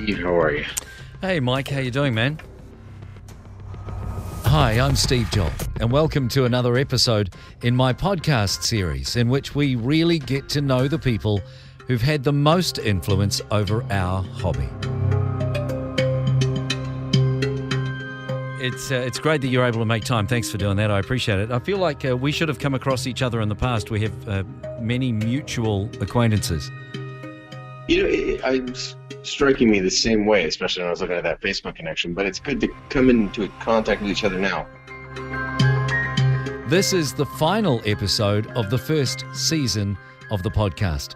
Steve, how are you? Hey Mike, how you doing, man? Hi, I'm Steve Joel, and welcome to another episode in my podcast series in which we really get to know the people who've had the most influence over our hobby. It's great that you're able to make time. Thanks for doing that. I appreciate it. I feel like we should have come across each other in the past. We have many mutual acquaintances. You know, it's striking me the same way, especially when I was looking at that Facebook connection, but it's good to come into contact with each other now. This is the final episode of the first season of the podcast,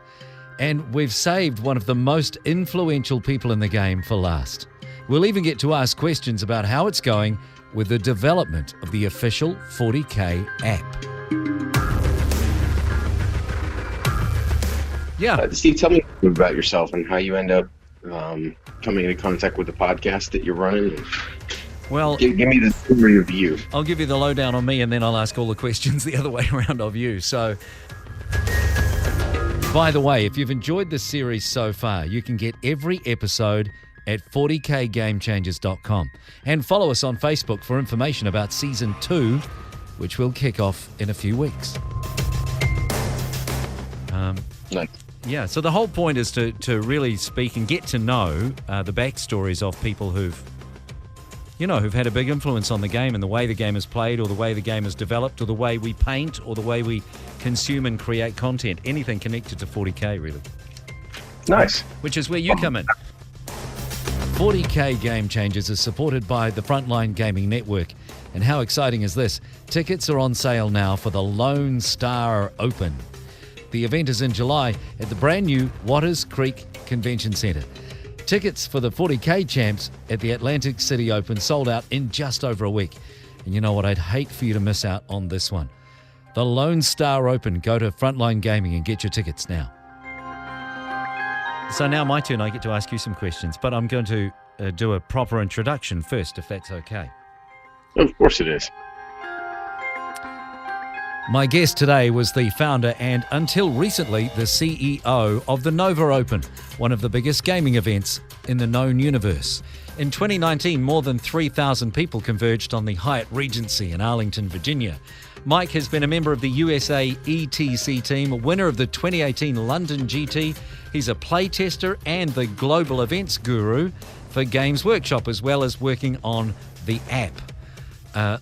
and we've saved one of the most influential people in the game for last. We'll even get to ask questions about how it's going with the development of the official 40K app. Yeah. Steve, tell me about yourself and how you end up coming into contact with the podcast that you're running. Well, give me the summary of you. I'll give you the lowdown on me, and then I'll ask all the questions the other way around of you. So, by the way, if you've enjoyed this series so far, you can get every episode at 40kgamechangers.com, and follow us on Facebook for information about Season 2, which will kick off in a few weeks. Nice. Yeah, so the whole point is to really speak and get to know the backstories of people who've had a big influence on the game and the way the game is played, or the way the game is developed, or the way we paint, or the way we consume and create content. Anything connected to 40K, really. Nice. Which is where you come in. 40K Game Changers is supported by the Frontline Gaming Network. And how exciting is this? Tickets are on sale now for the Lone Star Open. The event is in July at the brand new Waters Creek Convention Centre. Tickets for the 40K champs at the Atlantic City Open sold out in just over a week. And you know what? I'd hate for you to miss out on this one. The Lone Star Open. Go to Frontline Gaming and get your tickets now. So now my turn, I get to ask you some questions, but I'm going to do a proper introduction first, if that's okay. Of course it is. My guest today was the founder and, until recently, the CEO of the Nova Open, one of the biggest gaming events in the known universe. In 2019, more than 3,000 people converged on the Hyatt Regency in Arlington, Virginia. Mike has been a member of the USA ETC team, a winner of the 2018 London GT. He's a playtester and the global events guru for Games Workshop, as well as working on the app.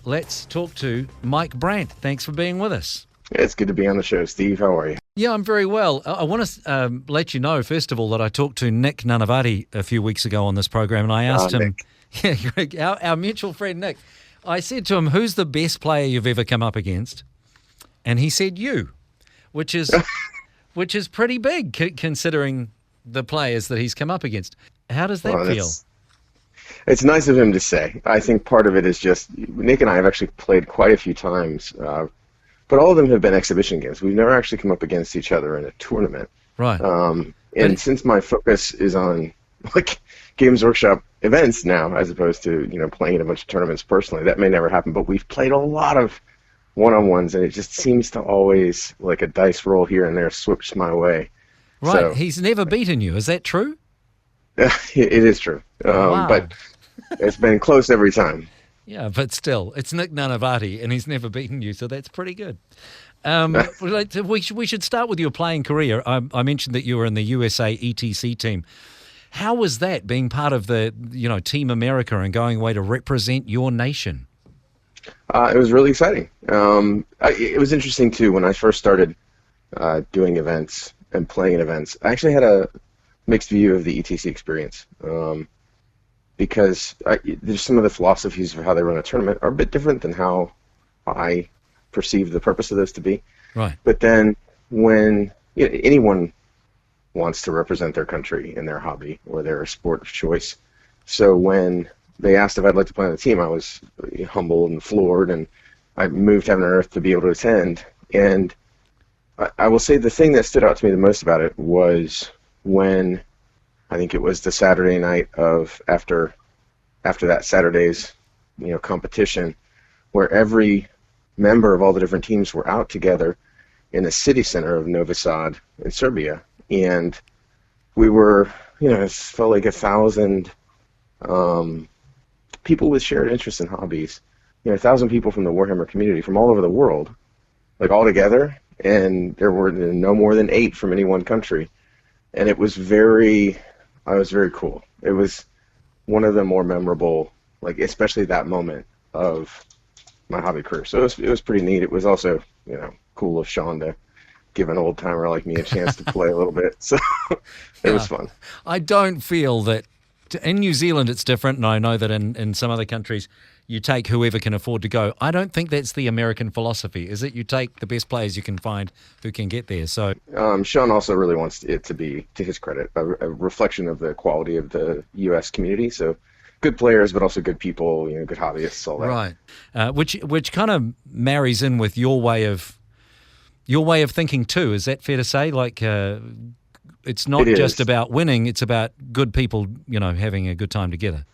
Let's talk to Mike Brandt. Thanks for being with us. It's good to be on the show, Steve. How are you? Yeah, I'm very well. I want to let you know, first of all, that I talked to Nick Nanavati a few weeks ago on this program, and I asked him, our mutual friend Nick, I said to him, who's the best player you've ever come up against? And he said you, which is pretty big considering the players that he's come up against. How does that feel? It's nice of him to say. I think part of it is just, Nick and I have actually played quite a few times, but all of them have been exhibition games. We've never actually come up against each other in a tournament. Right. And since my focus is on Games Workshop events now, as opposed to playing in a bunch of tournaments personally, that may never happen. But we've played a lot of one-on-ones, and it just seems to always, like a dice roll here and there, switch my way. Right. So, he's never beaten you. Is that true? It is true. Wow. But it's been close every time. Yeah, but still, it's Nick Nanavati, and he's never beaten you, so that's pretty good. We should start with your playing career. I mentioned that you were in the USA ETC team. How was that, being part of the Team America and going away to represent your nation? It was really exciting. It was interesting, too, when I first started doing events and playing in events. I actually had a mixed view of the ETC experience because there's some of the philosophies of how they run a tournament are a bit different than how I perceive the purpose of those to be. Right. But then when anyone wants to represent their country in their hobby or their sport of choice, so when they asked if I'd like to play on the team, I was humbled and floored, and I moved heaven and earth to be able to attend. And I will say the thing that stood out to me the most about it was when I think it was the Saturday night of after that Saturday's competition, where every member of all the different teams were out together in the city center of Novi Sad in Serbia, and we were it felt like 1,000 um, people with shared interests and hobbies. 1,000 people from the Warhammer community from all over the world, like all together, and there were no more than 8 from any one country, and I was very cool. It was one of the more memorable, like especially that moment of my hobby career. So it was pretty neat. It was also cool of Sean to give an old timer like me a chance to play a little bit. So it was fun. I don't feel that in New Zealand it's different, and I know that in some other countries you take whoever can afford to go. I don't think that's the American philosophy, is it? You take the best players you can find who can get there. So Sean also really wants it to be, to his credit, a reflection of the quality of the U.S. community. So good players, but also good people, good hobbyists, all that. Right, which kind of marries in with your way of thinking too. Is that fair to say? Like, it's not just about winning; it's about good people, having a good time together.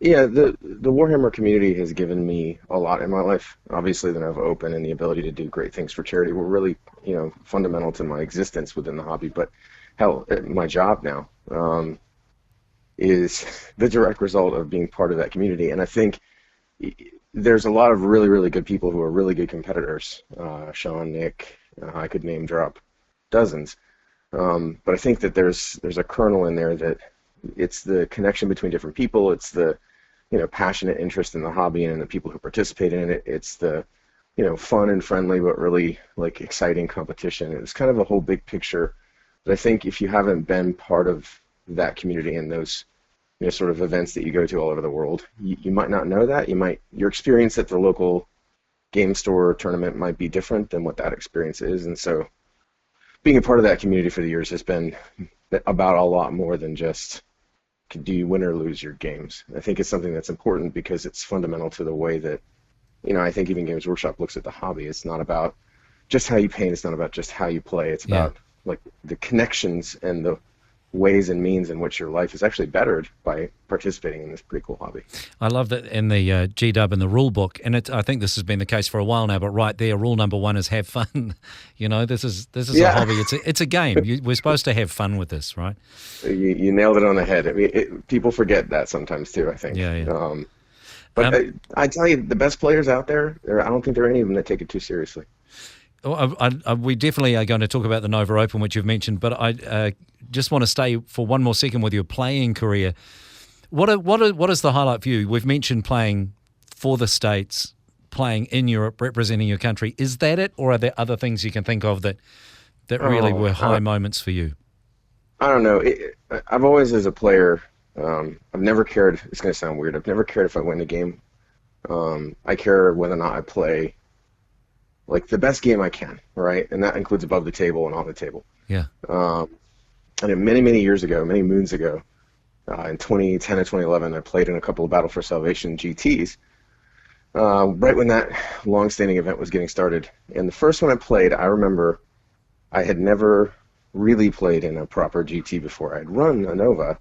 Yeah, the Warhammer community has given me a lot in my life. Obviously, the Nova Open and the ability to do great things for charity were really, fundamental to my existence within the hobby. But hell, my job now is the direct result of being part of that community. And I think there's a lot of really, really good people who are really good competitors. Sean, Nick, I could name drop dozens. But I think that there's a kernel in there that it's the connection between different people. It's the passionate interest in the hobby and the people who participate in it. It's the fun and friendly but really like exciting competition. It's kind of a whole big picture. But I think if you haven't been part of that community and those sort of events that you go to all over the world, you might not know that. Your experience at the local game store tournament might be different than what that experience is. And so being a part of that community for the years has been about a lot more than just do you win or lose your games. I think it's something that's important because it's fundamental to the way that I think even Games Workshop looks at the hobby. It's not about just how you paint. It's not about just how you play. It's about like the connections and the ways and means in which your life is actually bettered by participating in this pretty cool hobby. I love that in the GW and the rule book, and I think this has been the case for a while now, but right there, rule number 1 is have fun. This is a hobby. It's a game. We're supposed to have fun with this, right? You nailed it on the head. I mean, people forget that sometimes too, I think. Yeah. But I tell you, the best players out there, I don't think there are any of them that take it too seriously. We definitely are going to talk about the Nova Open, which you've mentioned, but I just want to stay for one more second with your playing career. What is the highlight for you? We've mentioned playing for the States, playing in Europe, representing your country. Is that it, or are there other things you can think of that really were high moments for you? I don't know. I've always, as a player, I've never cared. It's going to sound weird. I've never cared if I win a game. I care whether or not I play like the best game I can, right? And that includes above the table and on the table. Yeah. And many, many years ago, many moons ago, in 2010 and 2011, I played in a couple of Battle for Salvation GTs, right when that long-standing event was getting started. And the first one I played, I remember I had never really played in a proper GT before. I'd run a Nova,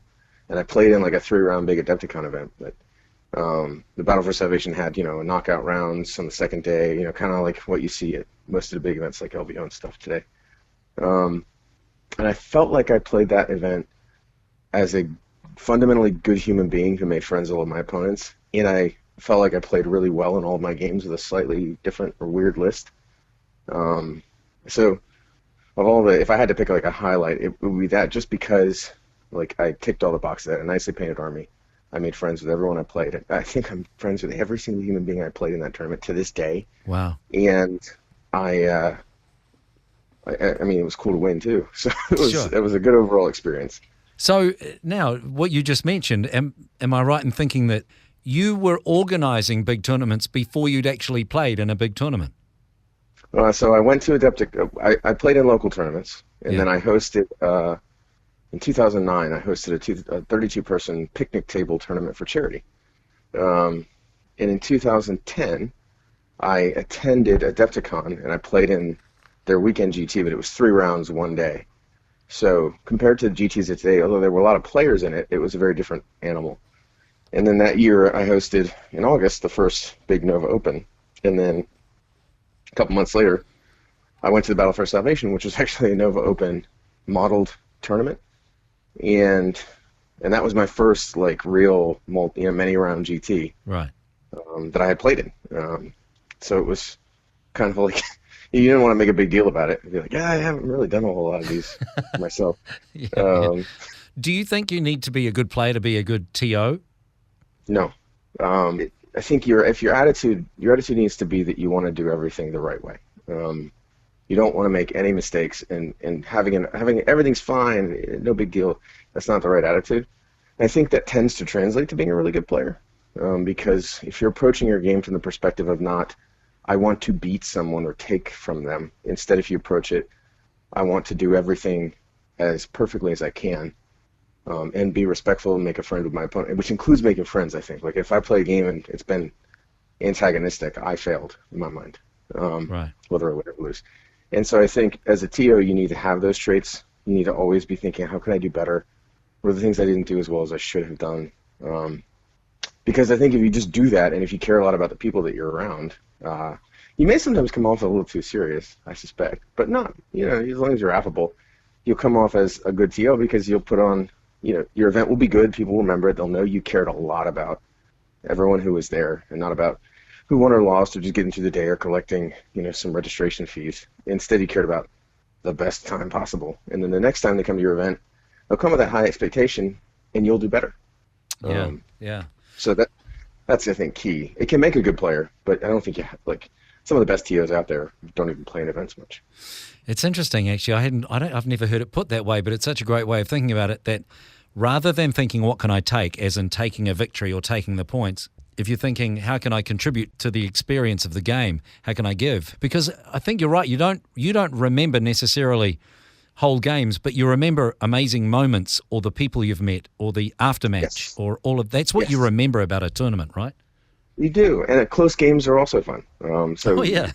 and I played in like a 3-round big Adepticon event, but the Battle for Salvation had, knockout rounds on the second day, kind of like what you see at most of the big events like LVO and stuff today. And I felt like I played that event as a fundamentally good human being who made friends with all of my opponents, and I felt like I played really well in all of my games with a slightly different or weird list. So of all if I had to pick like a highlight, it would be that, just because like I ticked all the boxes. I had a nicely painted army. I made friends with everyone I played. I think I'm friends with every single human being I played in that tournament to this day. Wow. And I mean, it was cool to win too. So it was a good overall experience. So now, what you just mentioned, am I right in thinking that you were organizing big tournaments before you'd actually played in a big tournament? So I went to Adeptic. I played in local tournaments, and then I hosted. In 2009, I hosted a 32-person picnic table tournament for charity. And in 2010, I attended Adepticon, and I played in their weekend GT, but it was 3 rounds one day. So compared to the GTs of today, although there were a lot of players in it, it was a very different animal. And then that year, I hosted, in August, the first big Nova Open. And then a couple months later, I went to the Battle for Salvation, which was actually a Nova Open modeled tournament. and that was my first like real many round GT Right. that I had played in. So it was kind of like you didn't want to make a big deal about it. You'd be like, yeah, I haven't really done a whole lot of these myself. Yeah, yeah. Um, Do you think you need to be a good player to be a good TO? no, I think your attitude needs to be that you want to do everything the right way. You don't want to make any mistakes, and having everything's fine, no big deal. That's not the right attitude. And I think that tends to translate to being a really good player, because if you're approaching your game from the perspective of not, I want to beat someone or take from them. Instead, if you approach it, I want to do everything as perfectly as I can, and be respectful and make a friend with my opponent, which includes making friends, I think. Like, if I play a game and it's been antagonistic, I failed in my mind, Right. whether I win or lose. And so I think as a TO, you need to have those traits. You need to always be thinking, how can I do better? What are the things I didn't do as well as I should have done? Because I think if you just do that, and if you care a lot about the people that you're around, you may sometimes come off a little too serious, I suspect. But not, as long as you're affable, you'll come off as a good TO because you'll put on, your event will be good. People will remember it. They'll know you cared a lot about everyone who was there, and not about who won or lost or just getting through the day or collecting, some registration fees. Instead, you cared about the best time possible. And then the next time they come to your event, they'll come with that high expectation, and you'll do better. Yeah. Yeah. So that's I think key. It can make a good player, but I don't think like some of the best TOs out there don't even play in events much. It's interesting, actually. I've never heard it put that way, but it's such a great way of thinking about it that rather than thinking what can I take, as in taking a victory or taking the points, if you're thinking how can I contribute to the experience of the game, how can I give? Because I think you're right. You don't remember necessarily whole games, but you remember amazing moments or the people you've met or the aftermatch. Yes. Or all of that's what Yes. you remember about a tournament, right? You do, and close games are also fun. So Oh, yeah.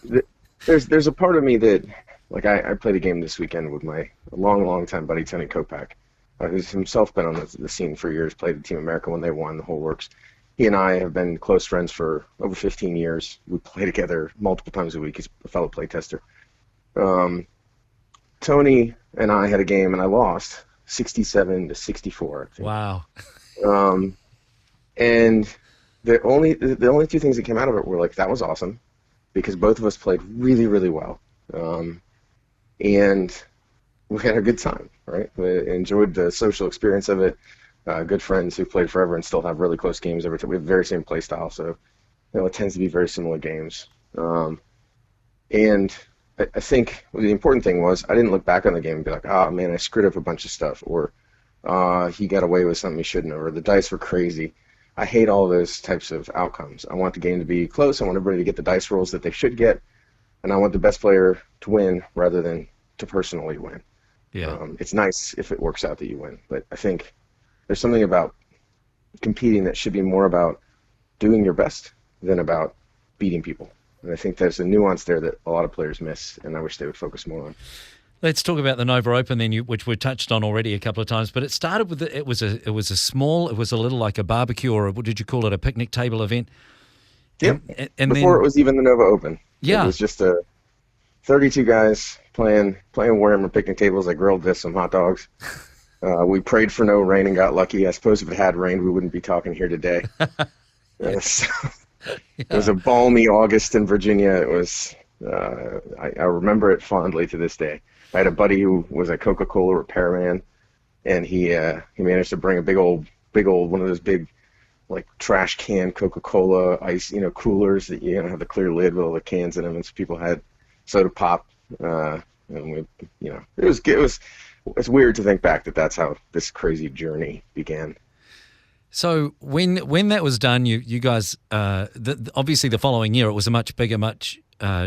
There's a part of me that, like, I played a game this weekend with my long time buddy Tony Kopak, who's himself been on the scene for years, played at Team America when they won the whole works. He and I have been close friends for over 15 years. We play together multiple times a week. He's a fellow playtester. Tony and I had a game, and I lost 67-64. I think. Wow. And the only two things that came out of it were like, that was awesome, because both of us played really, really well, and we had a good time. Right? We enjoyed the social experience of it. Good friends who played forever and still have really close games every time. We have the very same play style, so it tends to be very similar games. And I think the important thing was I didn't look back on the game and be like, oh man, I screwed up a bunch of stuff, or he got away with something he shouldn't have, or the dice were crazy. I hate all those types of outcomes. I want the game to be close. I want everybody to get the dice rolls that they should get, and I want the best player to win rather than to personally win. Yeah. It's nice if it works out that you win, but I think there's something about competing that should be more about doing your best than about beating people. And I think there's a nuance there that a lot of players miss, and I wish they would focus more on. Let's talk about the Nova Open then, which we touched on already a couple of times. But it started with it was a little like a barbecue, or what did you call it, a picnic table event? Yep. And Before then, it was even the Nova Open. Yeah. It was just 32 guys playing Warhammer picnic tables. I grilled some hot dogs. We prayed for no rain and got lucky. I suppose if it had rained, we wouldn't be talking here today. It was a balmy August in Virginia. It was. I remember it fondly to this day. I had a buddy who was a Coca-Cola repairman, and he managed to bring a big old one of those big, like, trash can Coca-Cola ice coolers that have the clear lid with all the cans in them, and so people had soda pop. And we, it's weird to think back that that's how this crazy journey began. So when that was done, you guys obviously the following year it was a much bigger, much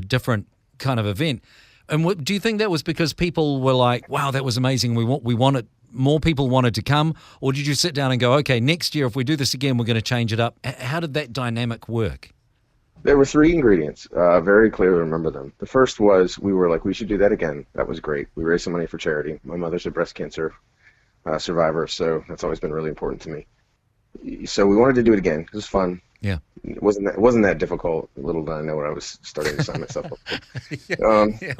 different kind of event. And do you think that was because people were like, "Wow, that was amazing. We wanted more people wanted to come," or did you sit down and go, "Okay, next year if we do this again, we're going to change it up"? How did that dynamic work? There were three ingredients. Very clearly remember them. The first was we were like, we should do that again. That was great. We raised some money for charity. My mother's a breast cancer survivor, so that's always been really important to me. So we wanted to do it again. It was fun. Yeah. It wasn't that difficult. Little did I know what I was starting to sign myself up for. It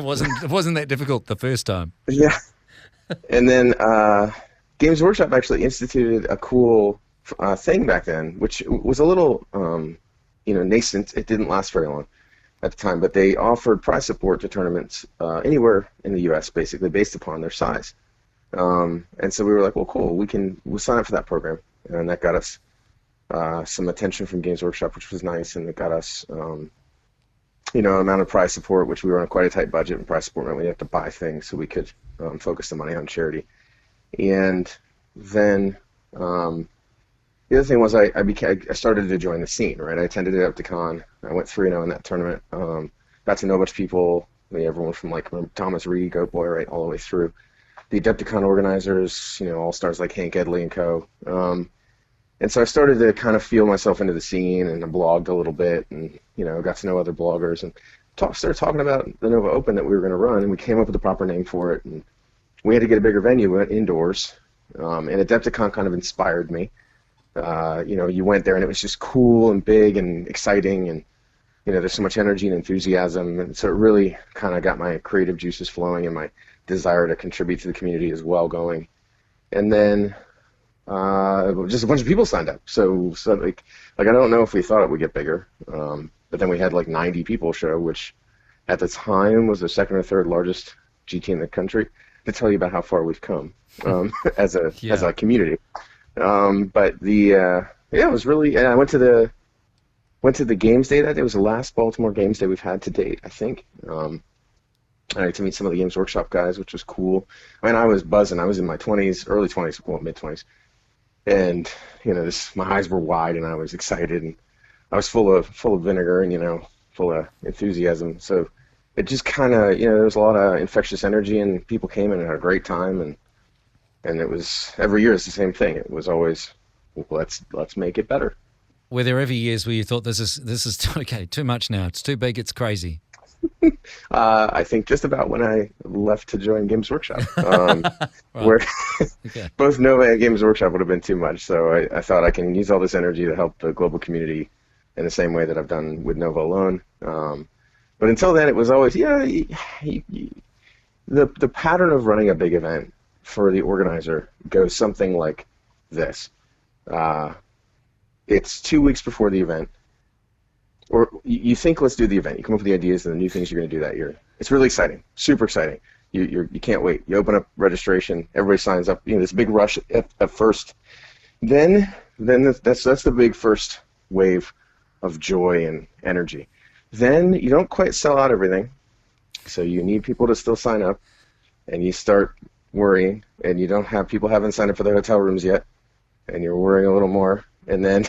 wasn't that difficult the first time. Yeah. And then Games Workshop actually instituted a cool thing back then, which was a little, nascent. It didn't last very long at the time, but they offered prize support to tournaments anywhere in the U.S., basically based upon their size. And so we were like, well, cool, we'll sign up for that program, and that got us some attention from Games Workshop, which was nice, and it got us, an amount of prize support, which we were on quite a tight budget, and prize support meant we had to buy things so we could focus the money on charity. And then the other thing was I started to join the scene, right? I attended Adepticon. I went 3-0 in that tournament. Got to know a bunch of people, everyone from like Thomas Reed, Goat Boy, right, all the way through the Adepticon organizers, all-stars like Hank Edley and co. And so I started to kind of feel myself into the scene, and I blogged a little bit, and got to know other bloggers, and started talking about the Nova Open that we were going to run, and we came up with the proper name for it, and we had to get a bigger venue. We went indoors, and Adepticon kind of inspired me. You went there, and it was just cool and big and exciting, and there's so much energy and enthusiasm, and so it really kind of got my creative juices flowing and my desire to contribute to the community as well going. And then just a bunch of people signed up. So like I don't know if we thought it would get bigger, but then we had like 90 people show, which at the time was the second or third largest GT in the country. To tell you about how far we've come as a community. But it was really. And I went to the games day that day. It was the last Baltimore games day we've had to date, I think. I got to meet some of the Games Workshop guys, which was cool. I mean, I was buzzing. I was in my 20s, early 20s, well, mid 20s, and my eyes were wide, and I was excited, and I was full of vinegar, and full of enthusiasm. So it just kind of, there was a lot of infectious energy, and people came in and had a great time, and it was every year it's the same thing. It was always, let's make it better. Were there ever years where you thought this is okay, too much now, it's too big, it's crazy? I think just about when I left to join Games Workshop, where okay. Both Nova and Games Workshop would have been too much. So I thought I can use all this energy to help the global community in the same way that I've done with Nova alone. But until then, it was always, the pattern of running a big event for the organizer goes something like this. It's 2 weeks before the event. Or you think, let's do the event. You come up with the ideas and the new things you're going to do that year. It's really exciting, super exciting. You can't wait. You open up registration, everybody signs up. This big rush at first. Then that's the big first wave of joy and energy. Then you don't quite sell out everything, so you need people to still sign up, and you start worrying, and you don't have people haven't signed up for their hotel rooms yet, and you're worrying a little more, and then.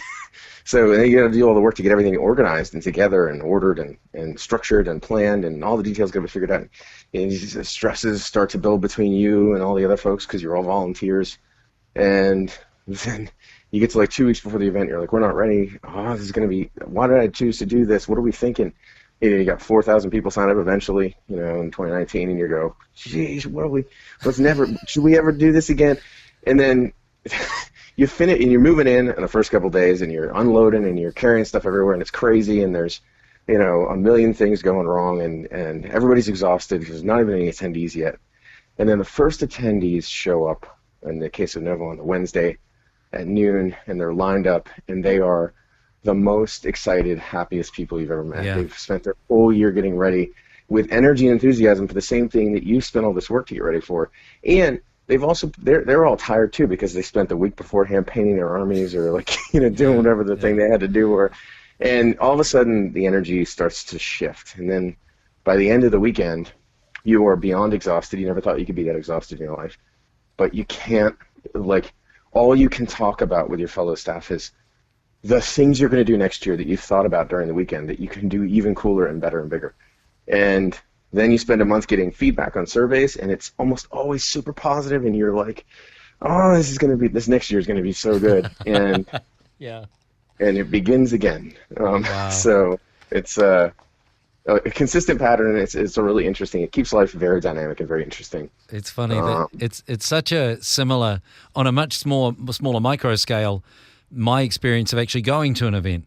So then you got to do all the work to get everything organized and together and ordered and structured and planned, and all the details got to be figured out. And the stresses start to build between you and all the other folks because you're all volunteers. And then you get to like 2 weeks before the event, you're like, we're not ready. Oh, this is going to be, why did I choose to do this? What are we thinking? You got 4,000 people sign up eventually, in 2019, and you go, geez, should we ever do this again? And then you finish, and you're moving in the first couple of days, and you're unloading, and you're carrying stuff everywhere, and it's crazy, and there's, a million things going wrong, and everybody's exhausted because there's not even any attendees yet. And then the first attendees show up, in the case of Nova, on the Wednesday at noon, and they're lined up, and they are the most excited, happiest people you've ever met. Yeah. They've spent their whole year getting ready with energy and enthusiasm for the same thing that you spent all this work to get ready for. And they're all tired too because they spent the week beforehand painting their armies or doing whatever the thing they had to do, and all of a sudden the energy starts to shift, and then by the end of the weekend you are beyond exhausted. You never thought you could be that exhausted in your life, but you can't, all you can talk about with your fellow staff is the things you're going to do next year that you've thought about during the weekend that you can do even cooler and better and bigger. And then you spend a month getting feedback on surveys, and it's almost always super positive, and you're like, oh, this next year is going to be so good. And yeah, and it begins again. Wow. So it's a consistent pattern, and it's a really interesting. It keeps life very dynamic and very interesting. It's funny that it's such a similar, on a much smaller micro scale, my experience of actually going to an event,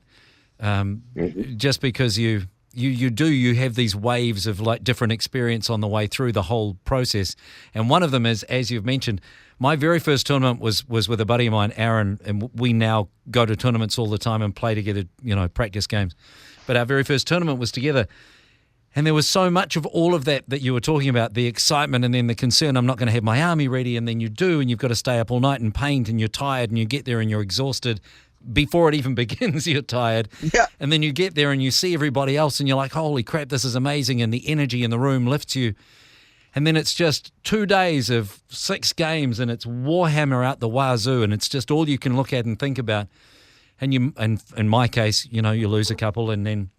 just because you you have these waves of like different experience on the way through the whole process. And one of them is, as you've mentioned, my very first tournament was with a buddy of mine, Aaron, and we now go to tournaments all the time and play together, practice games. But our very first tournament was together. And there was so much of all of that you were talking about, the excitement and then the concern, I'm not going to have my army ready, and then you do, and you've got to stay up all night and paint, and you're tired, and you get there and you're exhausted. Before it even begins, you're tired. Yeah. And then you get there and you see everybody else and you're like, holy crap, this is amazing. And the energy in the room lifts you. And then it's just 2 days of 6 games and it's Warhammer out the wazoo, and it's just all you can look at and think about. And in my case, you lose a couple, and then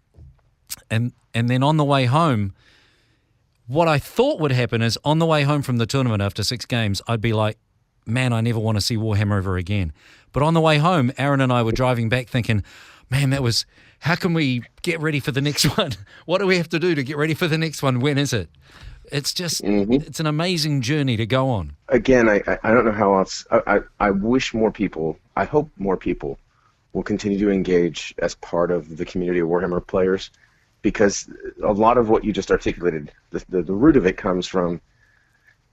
on the way home, what I thought would happen is on the way home from the tournament after 6 games, I'd be like, man, I never want to see Warhammer ever again. But on the way home, Aaron and I were driving back thinking, man, how can we get ready for the next one? What do we have to do to get ready for the next one? When is it? It's just, It's an amazing journey to go on. Again, I don't know how else. I wish more people, I hope more people will continue to engage as part of the community of Warhammer players, because a lot of what you just articulated, the root of it comes from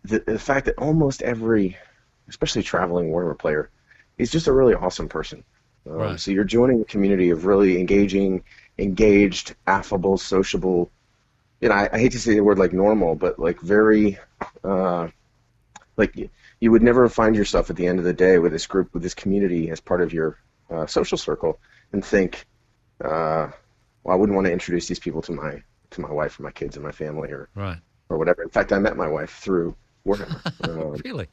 the fact that almost every, especially traveling Warhammer player, is just a really awesome person. Right. So you're joining a community of really engaged, affable, sociable. I hate to say the word like normal, but like very, like you would never find yourself at the end of the day with this group, with this community as part of your social circle, and think, well, I wouldn't want to introduce these people to my wife or my kids and my family or whatever. In fact, I met my wife through Warhammer. Really?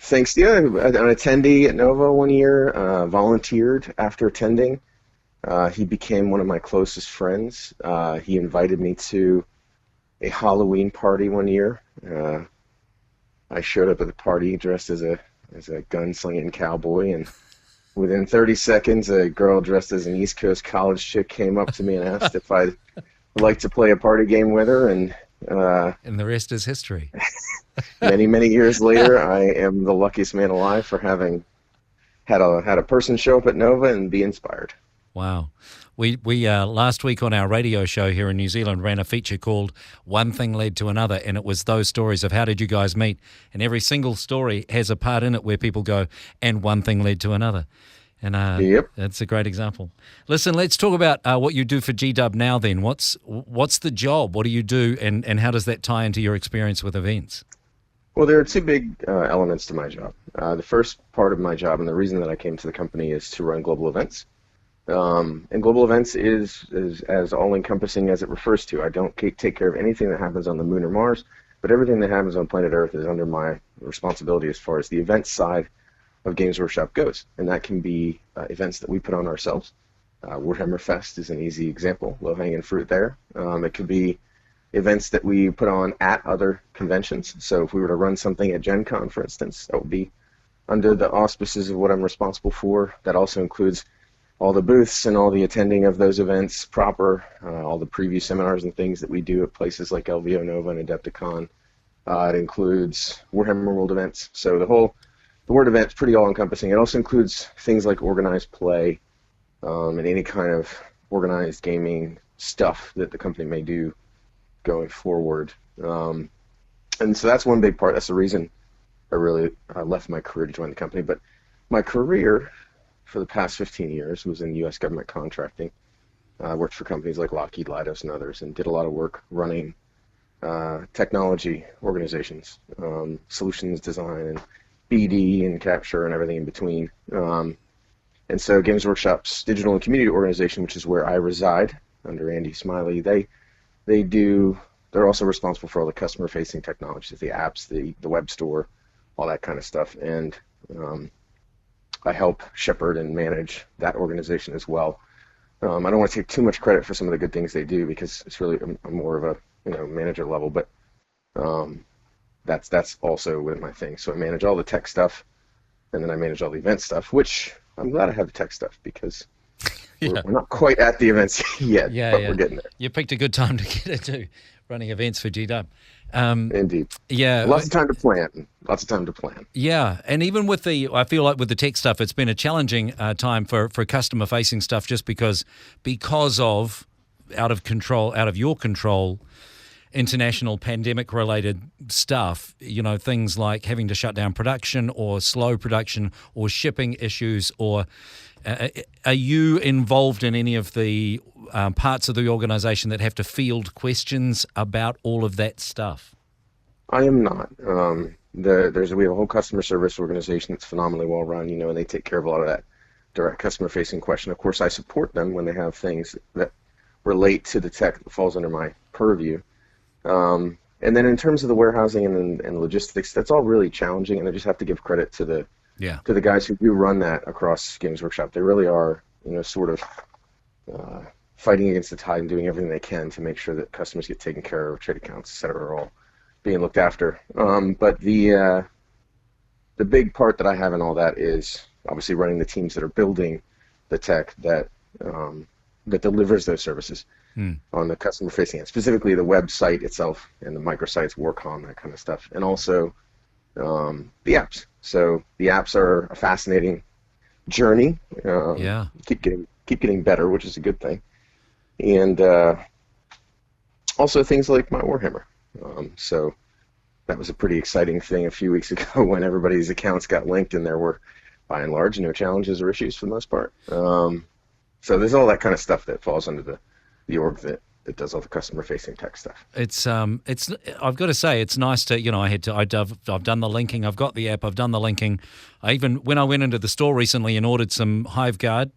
Thanks, an attendee at Nova one year, volunteered after attending. He became one of my closest friends. He invited me to a Halloween party one year. I showed up at the party dressed as a gunslinging cowboy, and within 30 seconds, a girl dressed as an East Coast college chick came up to me and asked if I'd like to play a party game with her, and the rest is history. Many, many years later, I am the luckiest man alive for having had a person show up at Nova and be inspired. Wow. We last week on our radio show here in New Zealand ran a feature called One Thing Led to Another, and it was those stories of how did you guys meet, and every single story has a part in it where people go, and one thing led to another. And yep. That's a great example. Listen, let's talk about what you do for GW now then. What's the job? What do you do, and how does that tie into your experience with events? Well, there are 2 big elements to my job. The first part of my job, and the reason that I came to the company, is to run global events. And global events is as all-encompassing as it refers to. I don't take care of anything that happens on the moon or Mars, but everything that happens on planet Earth is under my responsibility as far as the event side of Games Workshop goes. And that can be events that we put on ourselves. Warhammer Fest is an easy example, low-hanging fruit there. It could be events that we put on at other conventions. So if we were to run something at Gen Con, for instance, that would be under the auspices of what I'm responsible for. That also includes all the booths and all the attending of those events proper, all the preview seminars and things that we do at places like LVO Nova and Adepticon. It includes Warhammer World events. So the word event is pretty all-encompassing. It also includes things like organized play and any kind of organized gaming stuff that the company may do going forward. And so that's one big part. That's the reason I really left my career to join the company. But my career for the past 15 years was in U.S. government contracting. I worked for companies like Lockheed, Leidos, and others, and did a lot of work running technology organizations, solutions design, and BD and capture and everything in between. And so Games Workshop's digital and community organization, which is where I reside under Andy Smiley, they're also responsible for all the customer-facing technologies, the apps, the web store, all that kind of stuff. And I help shepherd and manage that organization as well. I don't want to take too much credit for some of the good things they do because it's really I'm more of a manager level, but that's also with my thing. So I manage all the tech stuff, and then I manage all the event stuff, which I'm glad I have the tech stuff because we're not quite at the events yet, but we're getting there. You picked a good time to get into running events for GW. Indeed. Yeah. Lots of time to plan. Yeah. And even with I feel like with the tech stuff, it's been a challenging time for customer facing stuff just because of out of control, out of your control, international pandemic-related stuff, things like having to shut down production or slow production or shipping issues, or are you involved in any of the parts of the organization that have to field questions about all of that stuff? I am not. We have a whole customer service organization that's phenomenally well run, and they take care of a lot of that direct customer-facing question. Of course, I support them when they have things that relate to the tech that falls under my purview. And then in terms of the warehousing and logistics, that's all really challenging, and I just have to give credit to the guys who do run that across Games Workshop. They really are, sort of fighting against the tide and doing everything they can to make sure that customers get taken care of, trade accounts, et cetera, are all being looked after. But the big part that I have in all that is obviously running the teams that are building the tech that delivers those services on the customer-facing end, specifically the website itself and the microsites, Warcom, that kind of stuff, and also the apps. So the apps are a fascinating journey. Keep getting better, which is a good thing, and also things like my Warhammer. So that was a pretty exciting thing a few weeks ago when everybody's accounts got linked, and there were, by and large, no challenges or issues for the most part. So there's all that kind of stuff that falls under the org that does all the customer-facing tech stuff. It's I've got to say, it's nice to, I've done the linking, I've got the app, I've done the linking. When I went into the store recently and ordered some Hive Guard,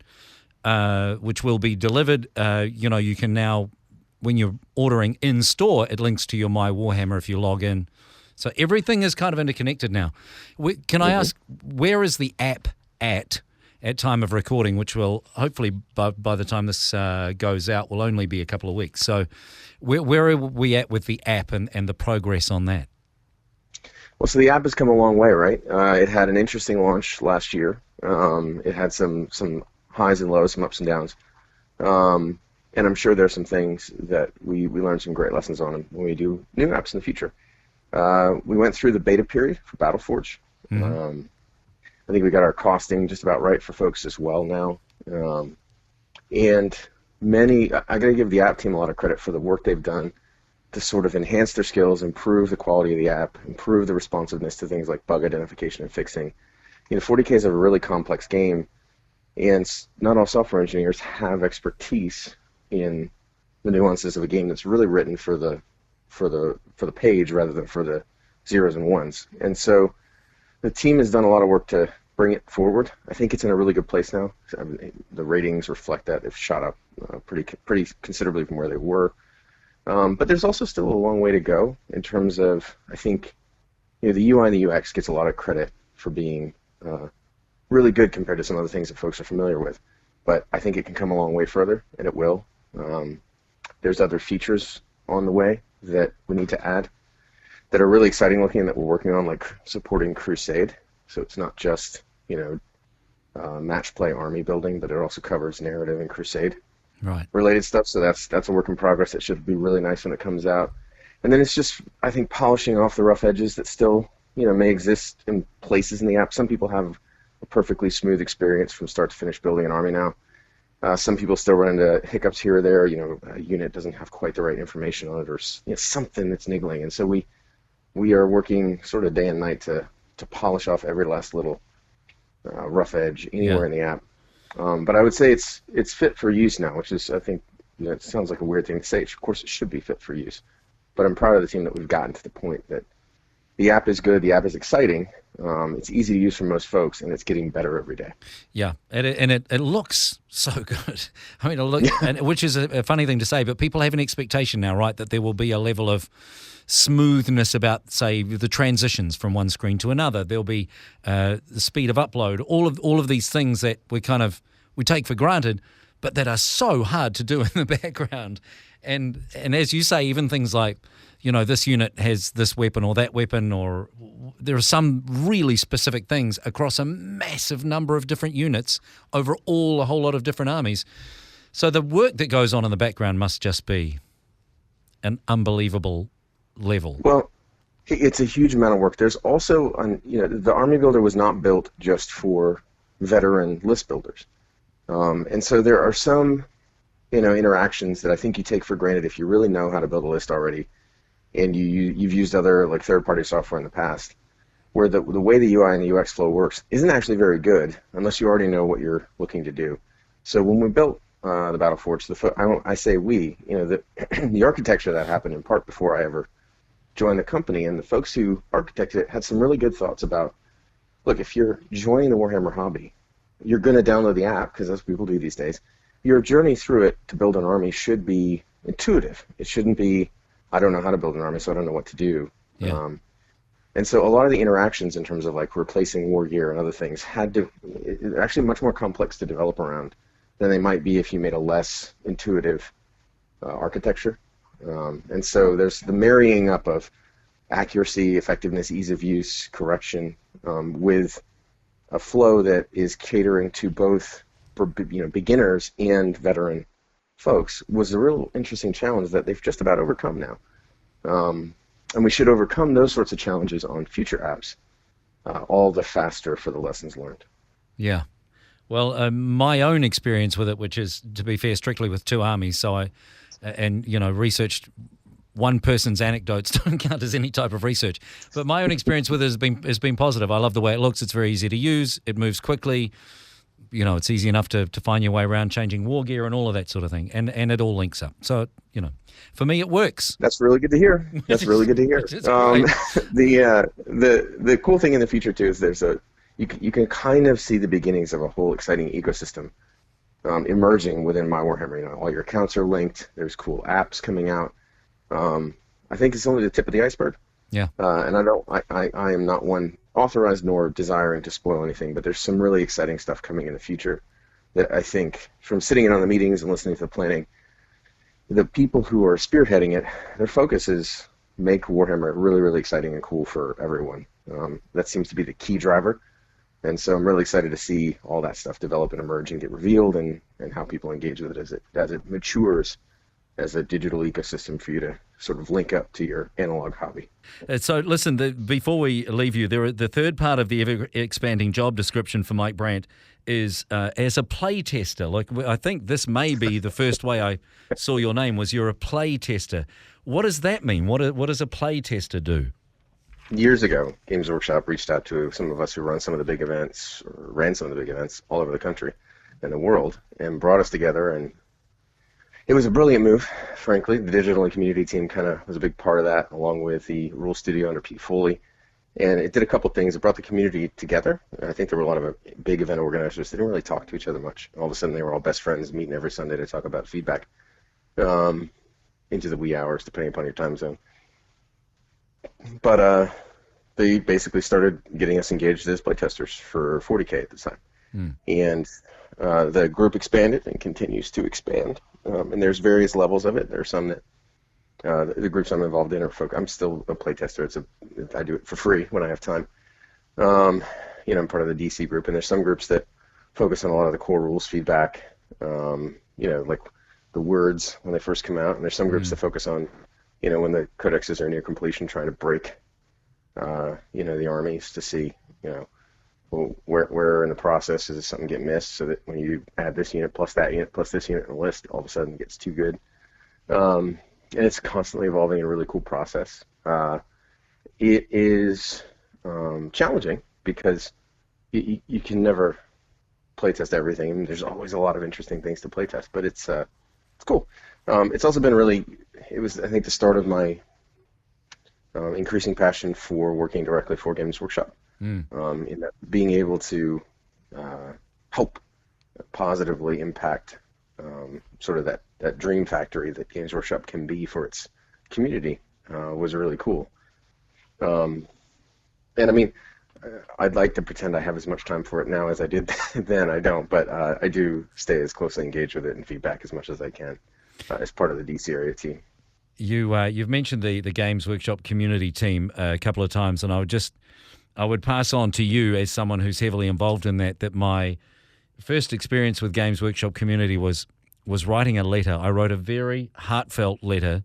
which will be delivered, you can now, when you're ordering in store, it links to your My Warhammer if you log in. So everything is kind of interconnected now. Can I ask, where is the app at time of recording, which will hopefully by the time this goes out will only be a couple of weeks. So where are we at with the app and the progress on that? Well, so the app has come a long way, right? It had an interesting launch last year. It had some highs and lows, some ups and downs. And I'm sure there's some things that we learned some great lessons on when we do new apps in the future. We went through the beta period for Battleforge. I think we got our costing just about right for folks as well now. And I got to give the app team a lot of credit for the work they've done to sort of enhance their skills, improve the quality of the app, improve the responsiveness to things like bug identification and fixing. 40K is a really complex game, and not all software engineers have expertise in the nuances of a game that's really written for the page rather than for the zeros and ones. And so the team has done a lot of work to bring it forward. I think it's in a really good place now. The ratings reflect that. They've shot up pretty considerably from where they were. But there's also still a long way to go in terms of, I think, the UI and the UX gets a lot of credit for being really good compared to some other things that folks are familiar with. But I think it can come a long way further, and it will. There's other features on the way that we need to add that are really exciting looking and that we're working on, like supporting Crusade. So it's not just, match play army building, but it also covers narrative and Crusade related stuff. So that's a work in progress that should be really nice when it comes out. And then it's just, I think, polishing off the rough edges that still, may exist in places in the app. Some people have a perfectly smooth experience from start to finish building an army now. Some people still run into hiccups here or there. A unit doesn't have quite the right information on it, or something that's niggling. And so we are working sort of day and night to polish off every last little rough edge anywhere in the app. But I would say it's fit for use now, which is, I think, it sounds like a weird thing to say. Of course, it should be fit for use. But I'm proud of the team that we've gotten to the point that the app is good, the app is exciting, it's easy to use for most folks, and it's getting better every day. Yeah, and it looks so good. I mean, which is a funny thing to say, but people have an expectation now, right, that there will be a level of smoothness about, say, the transitions from one screen to another. There'll be the speed of upload, all of these things that we take for granted, but that are so hard to do in the background. And as you say, even things like, this unit has this weapon or that weapon, or there are some really specific things across a massive number of different units over a whole lot of different armies. So the work that goes on in the background must just be an unbelievable level. Well, it's a huge amount of work. There's also, the Army Builder was not built just for veteran list builders. And so there are some interactions that I think you take for granted if you really know how to build a list already, and you've used other like third-party software in the past, where the way the UI and the UX flow works isn't actually very good unless you already know what you're looking to do. So when we built the Battleforge, I say we, the architecture that happened in part before I ever joined the company, and the folks who architected it had some really good thoughts about, look, if you're joining the Warhammer hobby, you're going to download the app, because that's what people do these days. Your journey through it to build an army should be intuitive. It shouldn't be, I don't know how to build an army, so I don't know what to do. Yeah. And so a lot of the interactions in terms of like replacing war gear and other things they're actually much more complex to develop around than they might be if you made a less intuitive architecture. And so there's the marrying up of accuracy, effectiveness, ease of use, correction, with a flow that is catering to both beginners and veteran folks was a real interesting challenge that they've just about overcome now. And we should overcome those sorts of challenges on future apps, all the faster for the lessons learned. Yeah. Well, my own experience with it, which is, to be fair, strictly with two armies, so I researched one person's anecdotes, don't count as any type of research. But my own experience with it has been positive. I love the way it looks. It's very easy to use. It moves quickly. It's easy enough to find your way around changing war gear and all of that sort of thing. And it all links up. So, for me, it works. That's really good to hear. That's really good to hear. The cool thing in the future, too, is you can kind of see the beginnings of a whole exciting ecosystem emerging within My Warhammer. All your accounts are linked. There's cool apps coming out. I think it's only the tip of the iceberg. Yeah. And I am not one authorized nor desiring to spoil anything, but there's some really exciting stuff coming in the future that I think, from sitting in on the meetings and listening to the planning, the people who are spearheading it, their focus is make Warhammer really, really exciting and cool for everyone. That seems to be the key driver. And so I'm really excited to see all that stuff develop and emerge and get revealed, and how people engage with it as it matures as a digital ecosystem for you to sort of link up to your analog hobby. So listen, before we leave you, the third part of the ever-expanding job description for Mike Brandt is as a play tester. Like, I think this may be the first way I saw your name was you're a play tester. What does that mean? What does a play tester do? Years ago, Games Workshop reached out to some of us who run some of the big events, or ran some of the big events all over the country and the world, and brought us together. And it was a brilliant move, frankly. The digital and community team kind of was a big part of that, along with the Rule Studio under Pete Foley. And it did a couple things. It brought the community together. I think there were a lot of big event organizers that didn't really talk to each other much. All of a sudden, they were all best friends, meeting every Sunday to talk about feedback into the wee hours, depending upon your time zone. But they basically started getting us engaged as playtesters for 40K at the time. And the group expanded and continues to expand. And there's various levels of it. There's some that the groups I'm involved in are I'm still a playtester. I do it for free when I have time. I'm part of the DC group, and there's some groups that focus on a lot of the core rules feedback, like the words when they first come out. And there's some groups that focus on, when the codexes are near completion, trying to break, the armies to see, where in the process does something get missed, so that when you add this unit plus that unit plus this unit in the list, all of a sudden it gets too good. And it's constantly evolving in a really cool process. It is challenging because you can never playtest everything. I mean, there's always a lot of interesting things to playtest, but it's cool. It's also been it was, I think, the start of my increasing passion for working directly for Games Workshop. In that being able to help positively impact sort of that dream factory that Games Workshop can be for its community was really cool. And I mean, I'd like to pretend I have as much time for it now as I did then. I don't, but I do stay as closely engaged with it and feedback as much as I can as part of the DC area team. You've mentioned the Games Workshop community team a couple of times, and I would pass on to you, as someone who's heavily involved in that my first experience with Games Workshop community was writing a letter. I wrote a very heartfelt letter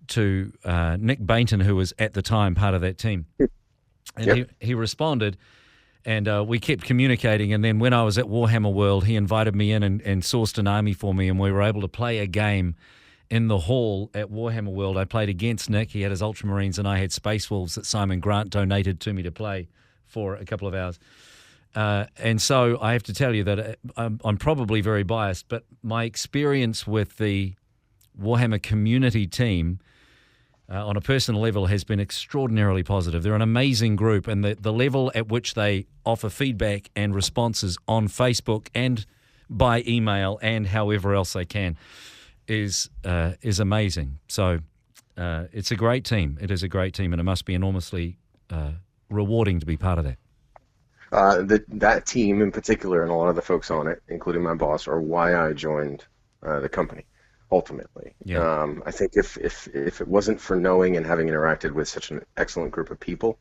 to Nick Bainton, who was at the time part of that team. And he responded, And we kept communicating. And then when I was at Warhammer World, he invited me in and sourced an army for me. And we were able to play a game in the hall at Warhammer World. I played against Nick. He had his Ultramarines and I had Space Wolves that Simon Grant donated to me to play for a couple of hours. And so I have to tell you that I'm probably very biased, but my experience with the Warhammer community team on a personal level has been extraordinarily positive. They're an amazing group, and the level at which they offer feedback and responses on Facebook and by email and however else they can is amazing. So it's a great team. It is a great team, and it must be enormously rewarding to be part of that. That team in particular, and a lot of the folks on it, including my boss, are why I joined the company. Ultimately, yeah. I think if it wasn't for knowing and having interacted with such an excellent group of people,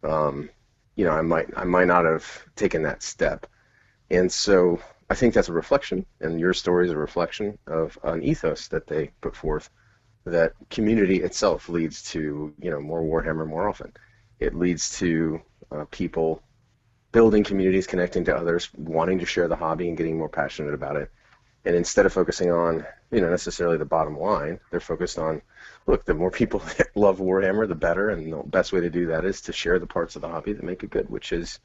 I might not have taken that step. And so I think that's a reflection, and your story is a reflection of an ethos that they put forth. That community itself leads to more Warhammer more often. It leads to people building communities, connecting to others, wanting to share the hobby and getting more passionate about it. And instead of focusing on, necessarily the bottom line, they're focused on, look, the more people that love Warhammer, the better. And the best way to do that is to share the parts of the hobby that make it good, which is,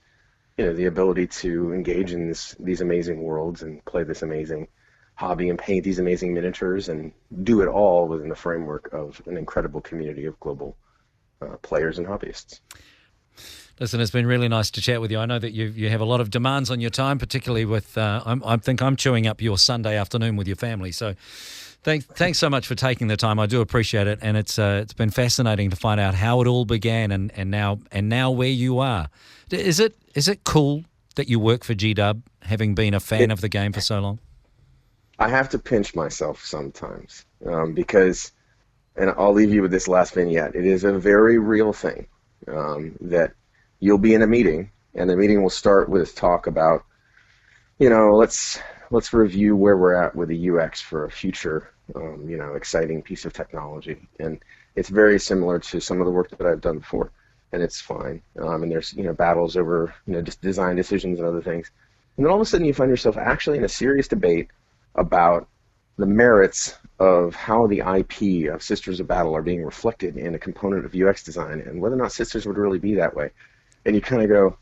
the ability to engage in these amazing worlds and play this amazing hobby and paint these amazing miniatures and do it all within the framework of an incredible community of global players and hobbyists. Listen, it's been really nice to chat with you. I know that you have a lot of demands on your time, particularly with, I think I'm chewing up your Sunday afternoon with your family. So thanks so much for taking the time. I do appreciate it. And it's been fascinating to find out how it all began and now where you are. Is it cool that you work for GW, having been a fan of the game for so long? I have to pinch myself sometimes because, and I'll leave you with this last vignette, it is a very real thing that you'll be in a meeting, and the meeting will start with talk about, let's review where we're at with the UX for a future, exciting piece of technology. And it's very similar to some of the work that I've done before, and it's fine. And there's, battles over, just design decisions and other things. And then all of a sudden you find yourself actually in a serious debate about the merits of how the IP of Sisters of Battle are being reflected in a component of UX design and whether or not Sisters would really be that way. And you kind of go,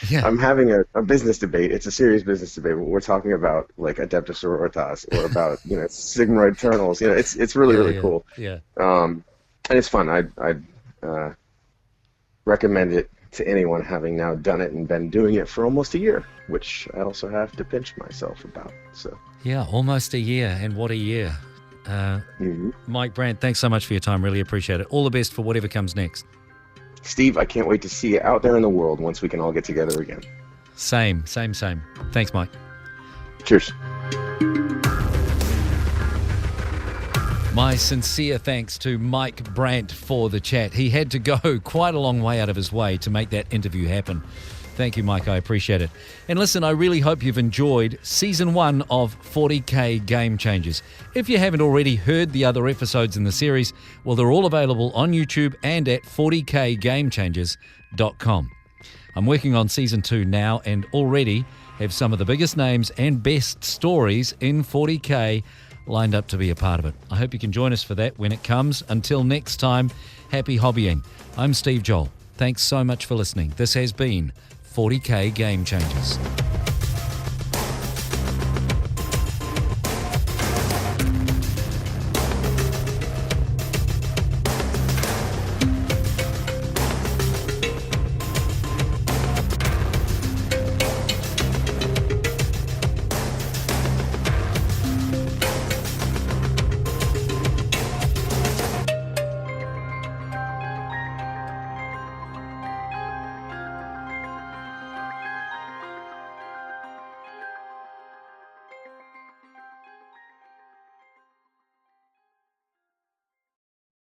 yeah. I'm having a business debate. It's a serious business debate. We're talking about like Adeptus Sororitas or about Sigmaroid Eternals. It's really cool. Yeah. And it's fun. I'd recommend it to anyone having now done it and been doing it for almost a year, which I also have to pinch myself about. So. Yeah, almost a year, and what a year. Mike Brandt, thanks so much for your time. Really appreciate it. All the best for whatever comes next. Steve, I can't wait to see you out there in the world once we can all get together again. Same. Thanks, Mike. Cheers. My sincere thanks to Mike Brandt for the chat. He had to go quite a long way out of his way to make that interview happen. Thank you, Mike. I appreciate it. And listen, I really hope you've enjoyed Season 1 of 40K Game Changers. If you haven't already heard the other episodes in the series, well, they're all available on YouTube and at 40kgamechangers.com. I'm working on Season 2 now and already have some of the biggest names and best stories in 40K lined up to be a part of it. I hope you can join us for that when it comes. Until next time, happy hobbying. I'm Steve Joel. Thanks so much for listening. This has been 40K Game Changers.